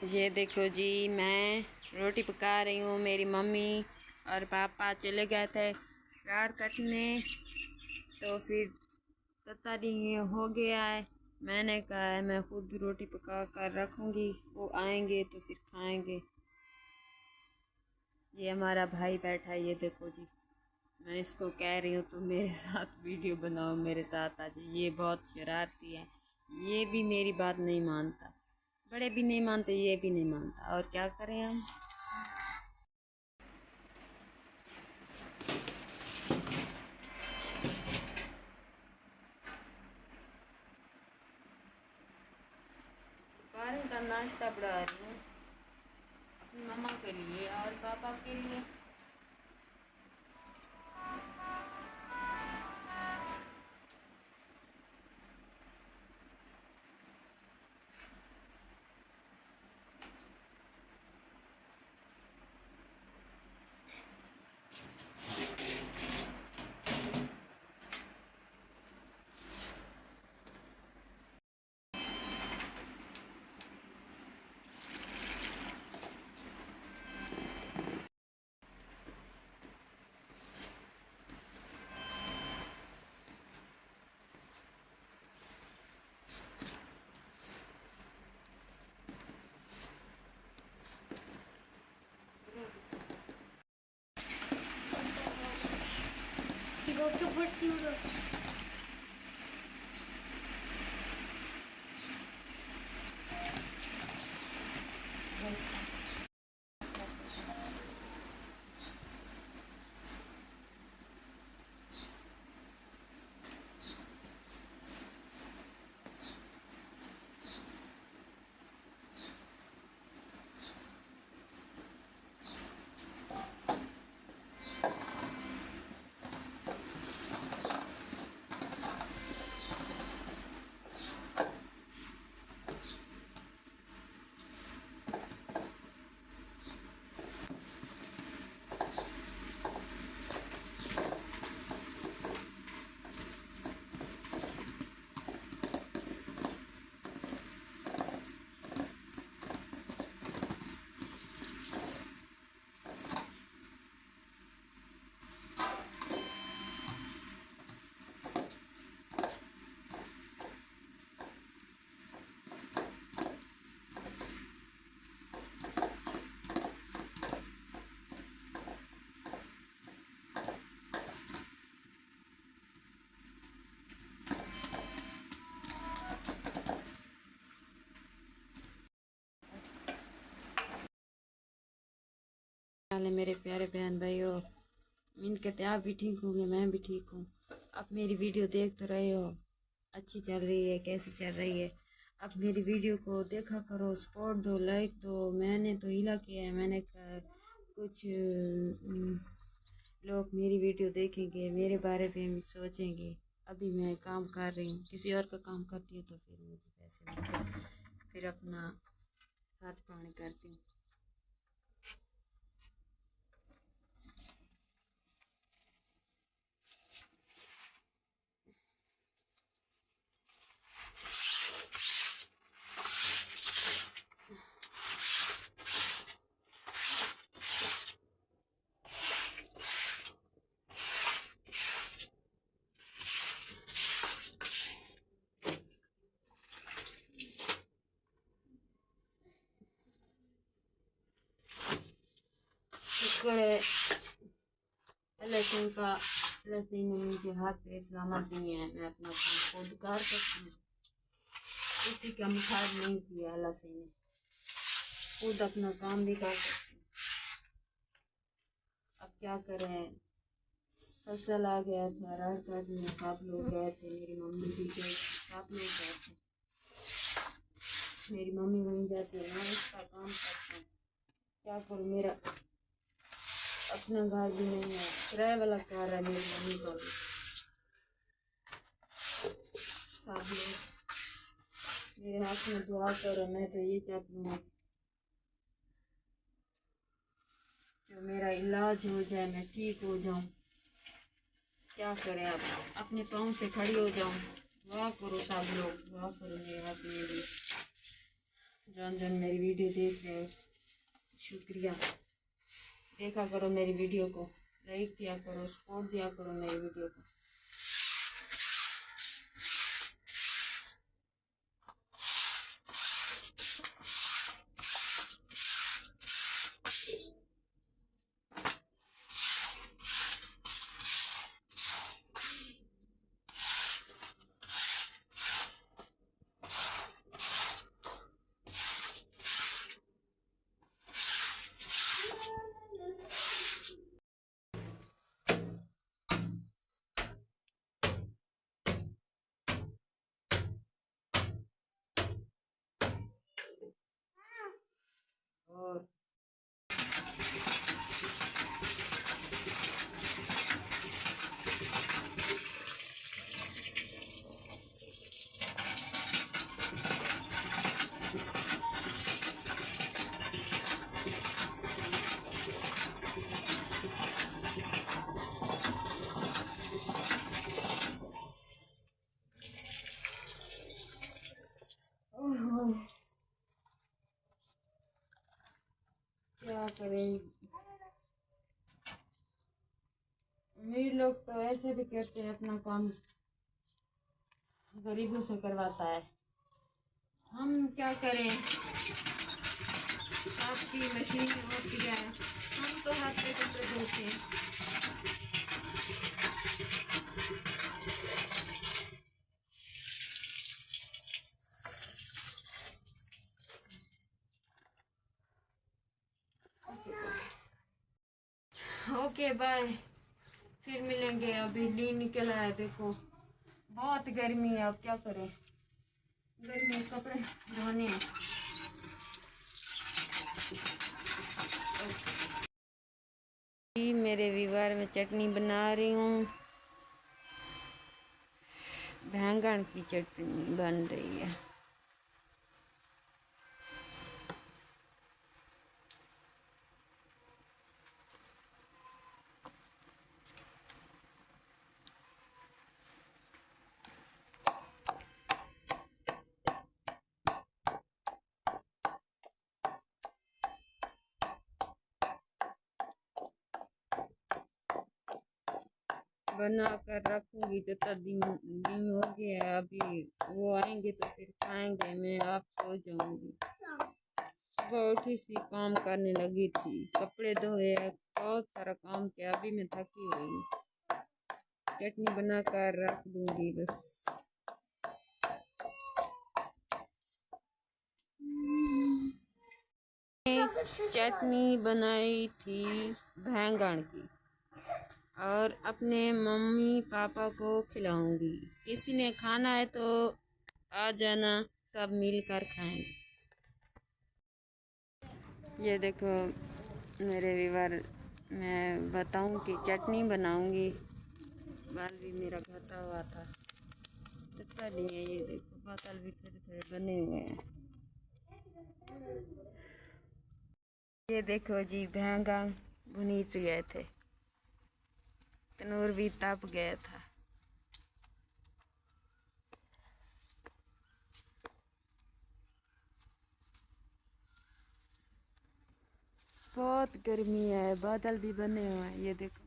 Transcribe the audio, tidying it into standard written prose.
ये देखो जी, मैं रोटी पका रही हूँ। मेरी मम्मी और पापा चले गए थे रार कटने, तो फिर पता नहीं हो गया है। मैंने कहा है मैं खुद रोटी पका कर रखूँगी, वो आएंगे तो फिर खाएंगे। ये हमारा भाई बैठा है, ये देखो जी। मैं इसको कह रही हूँ तो मेरे साथ वीडियो बनाओ, मेरे साथ आ जाए। ये बहुत शरारती है, ये भी मेरी बात नहीं मानता। बड़े भी नहीं मानते, ये भी नहीं मानता। और क्या करें हम। दोपहर का नाश्ता बना रही हूँ अपनी मम्मा के लिए और पापा के लिए। Voltou por cima. हाल है मेरे प्यारे बहन भाइयों। उम्मीद करते आप भी ठीक होंगे, मैं भी ठीक हूँ। आप मेरी वीडियो देख तो रहे हो, अच्छी चल रही है, कैसी चल रही है। आप मेरी वीडियो को देखा करो, सपोर्ट दो, लाइक दो। मैंने तो हिला किया है, मैंने कहा कुछ लोग मेरी वीडियो देखेंगे, मेरे बारे में भी सोचेंगे। अभी मैं काम कर रही हूँ, किसी और का काम करती हूँ तो फिर मुझे पैसे मिलते हैं, फिर अपना हाथ पानी करती हूँ। शुक्र है अल्लाह सिंह का, अल्लाह सिंह ने मुझे हाथ पे सलामत दिए हैं। मैं अपना काम खुद कर सकती हूँ, किसी का मुखार नहीं किया। अल्लाह सिंह ने खुद अपना काम भी कर सकती हूँ। अब क्या करें, फसल आ गया था, रात काट में 7 लोग गए थे, मेरी मम्मी भी गई, 7 लोग गए थे। मेरी मम्मी वहीं जाती है, मैं इसका काम करती हूँ। क्या करूँ, मेरा अपना घर भी नहीं है, किराए वाला घर है मेरी मम्मी का भी। सब लोग मेरे हाथ में दुआ करो। मैं तो ये चाहती हूँ जो मेरा इलाज हो जाए, मैं ठीक हो जाऊँ। क्या करें, अब अपने पाँव से खड़ी हो जाऊँ। दुआ करो सब लोग, दुआ करो मेरे हाथ में भी। जो जौन जौन मेरी वीडियो देख रहे हो, शुक्रिया। देखा करो मेरी वीडियो को, लाइक किया करो, सपोर्ट दिया करो मेरी वीडियो को। और ओह, क्या करें, अमीर लोग तो ऐसे भी कहते हैं अपना काम गरीबों से करवाता है। हम क्या करें, आपकी मशीन होती है, हम तो हाथ से कपड़े धोते हैं। ओके बाय, फिर मिलेंगे। अभी ली निकल आया, देखो बहुत गर्मी है, अब क्या करें, गर्मी में कपड़े धोने हैं। मेरे विवार में चटनी बना रही हूँ, बैंगन की चटनी बन रही है। बना कर रखूंगी तो दिन दिन हो गया, अभी वो आएंगे तो फिर खाएंगे। मैं आप सो जाऊंगी। सुबह उठी सी काम करने लगी थी, कपड़े धोए, बहुत सारा काम किया, अभी मैं थकी हुई। चटनी बना कर रख दूंगी बस। चटनी बनाई थी बैंगन की, और अपने मम्मी पापा को खिलाऊंगी। किसी ने खाना है तो आ जाना, सब मिलकर खाएंगे। ये देखो मेरे व्यूअर, मैं बताऊं कि चटनी बनाऊंगी। बाल भी मेरा घटा हुआ था, इतना नहीं है। ये देखो बादल भी थोड़े थोड़े बने हुए हैं। ये देखो जी, बैंगन भुनीच गए थे, तनूर भी तप गया था। बहुत गर्मी है, बादल भी बने हुए हैं, ये देखो।